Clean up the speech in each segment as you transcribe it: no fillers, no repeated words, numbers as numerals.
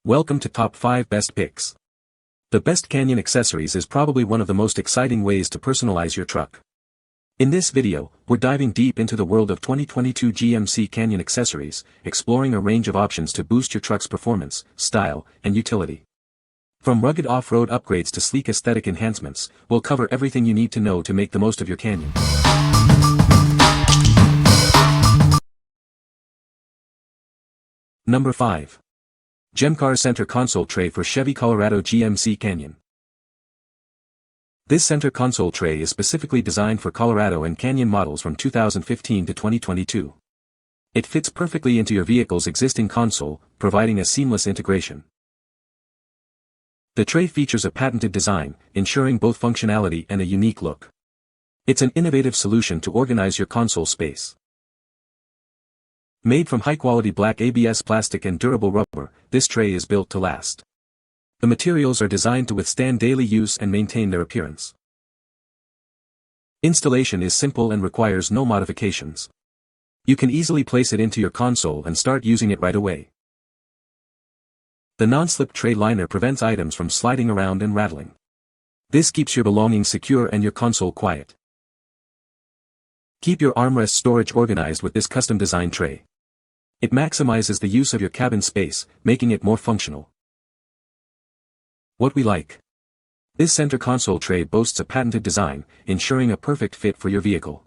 Welcome to Top 5 Best Picks. The best Canyon accessories is probably one of the most exciting ways to personalize your truck. In this video, we're diving deep into the world of 2022 GMC Canyon accessories, exploring a range of options to boost your truck's performance, style, and utility. From rugged off-road upgrades to sleek aesthetic enhancements, we'll cover everything you need to know to make the most of your Canyon. Number 5. JDMCAR Center Console Tray for Chevy Colorado GMC Canyon. This center console tray is specifically designed for Colorado and Canyon models from 2015 to 2022. It fits perfectly into your vehicle's existing console, providing a seamless integration. The tray features a patented design, ensuring both functionality and a unique look. It's an innovative solution to organize your console space. Made from high-quality black ABS plastic and durable rubber, this tray is built to last. The materials are designed to withstand daily use and maintain their appearance. Installation is simple and requires no modifications. You can easily place it into your console and start using it right away. The non-slip tray liner prevents items from sliding around and rattling. This keeps your belongings secure and your console quiet. Keep your armrest storage organized with this custom-designed tray. It maximizes the use of your cabin space, making it more functional. What we like. This center console tray boasts a patented design, ensuring a perfect fit for your vehicle.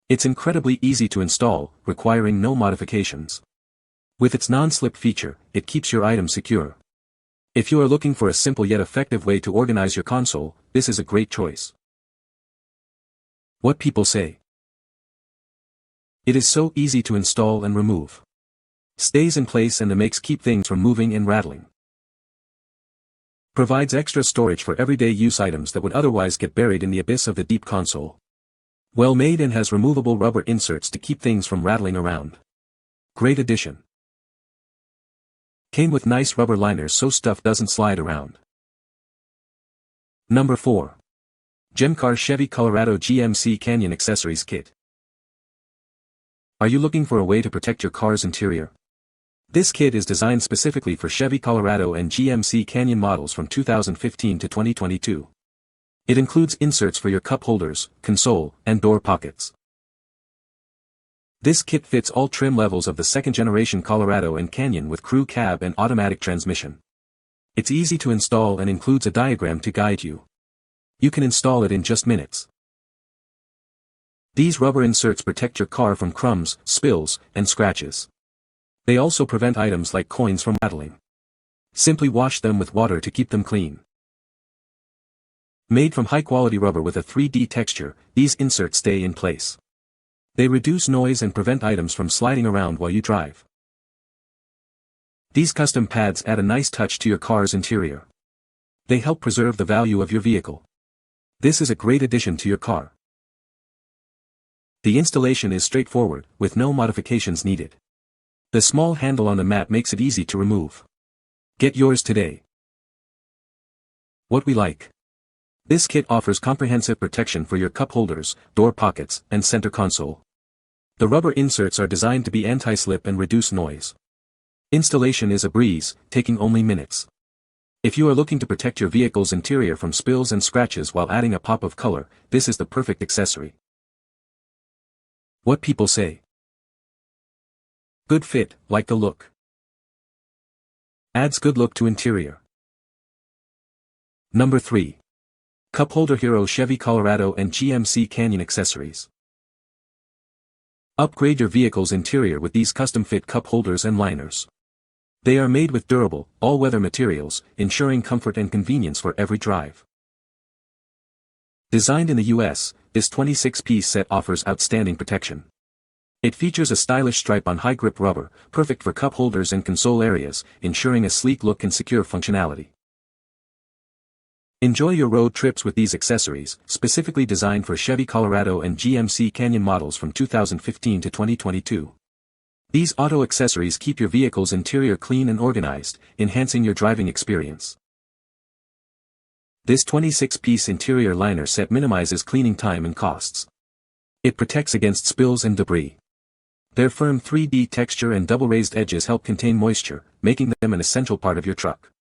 It's incredibly easy to install, requiring no modifications. With its non-slip feature, it keeps your items secure. If you are looking for a simple yet effective way to organize your console, this is a great choice. What people say. It is so easy to install and remove. Stays in place and makes keep things from moving and rattling. Provides extra storage for everyday use items that would otherwise get buried in the abyss of the deep console. Well made and has removable rubber inserts to keep things from rattling around. Great addition. Came with nice rubber liners so stuff doesn't slide around. Number 4. JDMCAR Chevy Colorado GMC Canyon Accessories Kit. Are you looking for a way to protect your car's interior? This kit is designed specifically for Chevy Colorado and GMC Canyon models from 2015 to 2022. It includes inserts for your cup holders, console, and door pockets. This kit fits all trim levels of the second-generation Colorado and Canyon with crew cab and automatic transmission. It's easy to install and includes a diagram to guide you. You can install it in just minutes. These rubber inserts protect your car from crumbs, spills, and scratches. They also prevent items like coins from rattling. Simply wash them with water to keep them clean. Made from high-quality rubber with a 3D texture, these inserts stay in place. They reduce noise and prevent items from sliding around while you drive. These custom pads add a nice touch to your car's interior. They help preserve the value of your vehicle. This is a great addition to your car. The installation is straightforward, with no modifications needed. The small handle on the mat makes it easy to remove. Get yours today. What we like. This kit offers comprehensive protection for your cup holders, door pockets, and center console. The rubber inserts are designed to be anti-slip and reduce noise. Installation is a breeze, taking only minutes. If you are looking to protect your vehicle's interior from spills and scratches while adding a pop of color, this is the perfect accessory. What people say. Good fit, like the look. Adds good look to interior. Number 3. CupHolderHero Chevy Colorado and GMC Canyon Accessories. Upgrade your vehicle's interior with these custom-fit cup holders and liners. They are made with durable, all-weather materials, ensuring comfort and convenience for every drive. Designed in the US, this 26-piece set offers outstanding protection. It features a stylish stripe on high-grip rubber, perfect for cup holders and console areas, ensuring a sleek look and secure functionality. Enjoy your road trips with these accessories, specifically designed for Chevy Colorado and GMC Canyon models from 2015 to 2022. These auto accessories keep your vehicle's interior clean and organized, enhancing your driving experience. This 26-piece interior liner set minimizes cleaning time and costs. It protects against spills and debris. Their firm 3D texture and double raised edges help contain moisture, making them an essential part of your truck.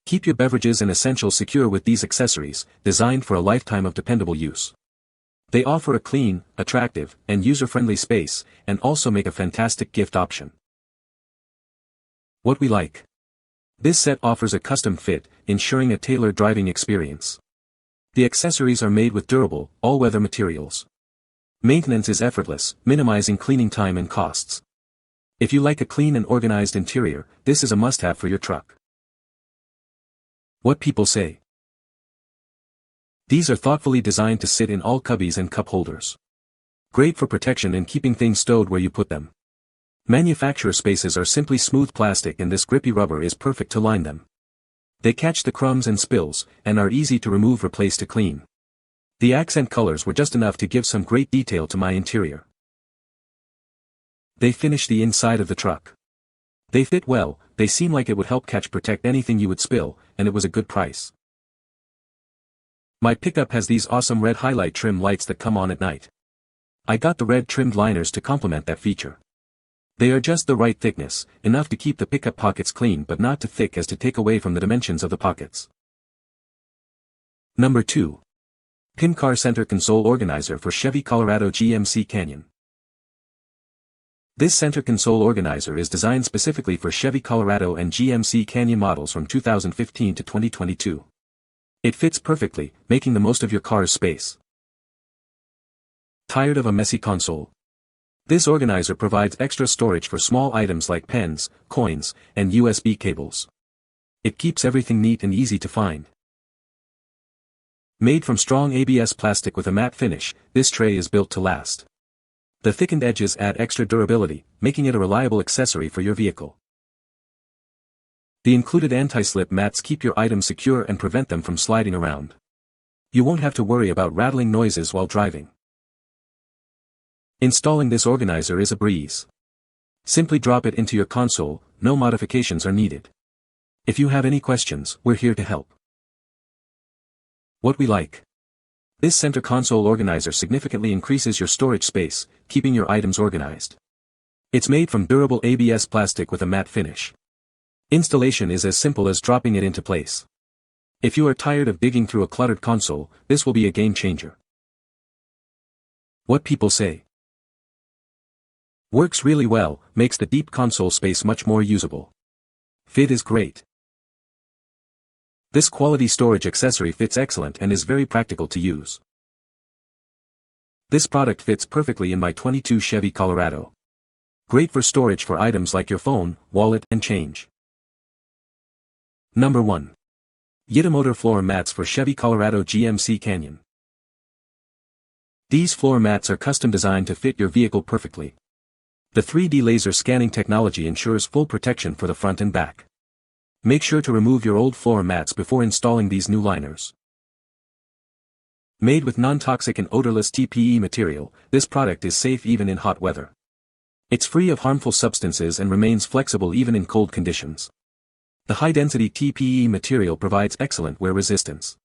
Keep your beverages and essentials secure with these accessories, designed for a lifetime of dependable use. They offer a clean, attractive, and user-friendly space, and also make a fantastic gift option. What we like. This set offers a custom fit, ensuring a tailored driving experience. The accessories are made with durable, all-weather materials. Maintenance is effortless, minimizing cleaning time and costs. If you like a clean and organized interior, this is a must-have for your truck. What people say. These are thoughtfully designed to sit in all cubbies and cup holders. Great for protection and keeping things stowed where you put them. Manufacturer spaces are simply smooth plastic, and this grippy rubber is perfect to line them. They catch the crumbs and spills, and are easy to remove or place to clean. The accent colors were just enough to give some great detail to my interior. They finish the inside of the truck. They fit well, they seem like it would help protect anything you would spill, and it was a good price. My pickup has these awesome red highlight trim lights that come on at night. I got the red trimmed liners to complement that feature. They are just the right thickness, enough to keep the pickup pockets clean but not too thick as to take away from the dimensions of the pockets. Number 2. PIMCAR Center Console Organizer for Chevy Colorado GMC Canyon. This center console organizer is designed specifically for Chevy Colorado and GMC Canyon models from 2015 to 2022. It fits perfectly, making the most of your car's space. Tired of a messy console? This organizer provides extra storage for small items like pens, coins, and USB cables. It keeps everything neat and easy to find. Made from strong ABS plastic with a matte finish, this tray is built to last. The thickened edges add extra durability, making it a reliable accessory for your vehicle. The included anti-slip mats keep your items secure and prevent them from sliding around. You won't have to worry about rattling noises while driving. Installing this organizer is a breeze. Simply drop it into your console, no modifications are needed. If you have any questions, we're here to help. What we like. This center console organizer significantly increases your storage space, keeping your items organized. It's made from durable ABS plastic with a matte finish. Installation is as simple as dropping it into place. If you are tired of digging through a cluttered console, this will be a game changer. What people say. Works really well, makes the deep console space much more usable. Fit is great. This quality storage accessory fits excellent and is very practical to use. This product fits perfectly in my 22 Chevy Colorado. Great for storage for items like your phone, wallet, and change. Number 1. YITAMOTOR Floor Mats for Chevy Colorado GMC Canyon. These floor mats are custom designed to fit your vehicle perfectly. The 3D laser scanning technology ensures full protection for the front and back. Make sure to remove your old floor mats before installing these new liners. Made with non-toxic and odorless TPE material, this product is safe even in hot weather. It's free of harmful substances and remains flexible even in cold conditions. The high-density TPE material provides excellent wear resistance.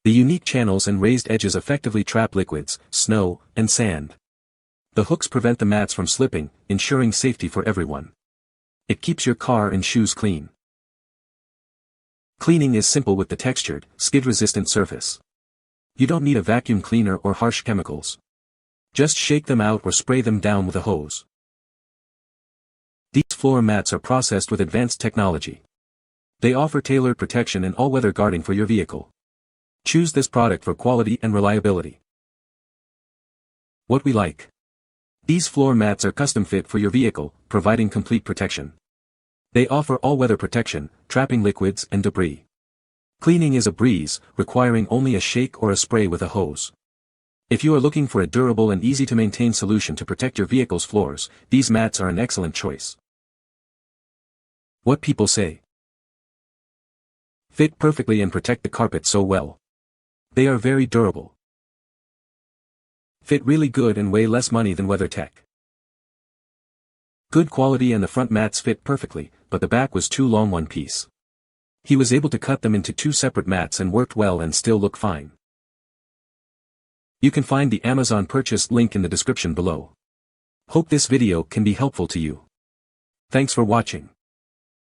The unique channels and raised edges effectively trap liquids, snow, and sand. The hooks prevent the mats from slipping, ensuring safety for everyone. It keeps your car and shoes clean. Cleaning is simple with the textured, skid-resistant surface. You don't need a vacuum cleaner or harsh chemicals. Just shake them out or spray them down with a hose. These floor mats are processed with advanced technology. They offer tailored protection and all-weather guarding for your vehicle. Choose this product for quality and reliability. What we like. These floor mats are custom fit for your vehicle, providing complete protection. They offer all-weather protection, trapping liquids and debris. Cleaning is a breeze, requiring only a shake or a spray with a hose. If you are looking for a durable and easy-to-maintain solution to protect your vehicle's floors, these mats are an excellent choice. What people say. Fit perfectly and protect the carpet so well. They are very durable. Fit really good and weigh less money than WeatherTech. Good quality and the front mats fit perfectly, but the back was too long one piece. He was able to cut them into 2 separate mats and worked well and still look fine. You can find the Amazon purchase link in the description below. Hope this video can be helpful to you. Thanks for watching.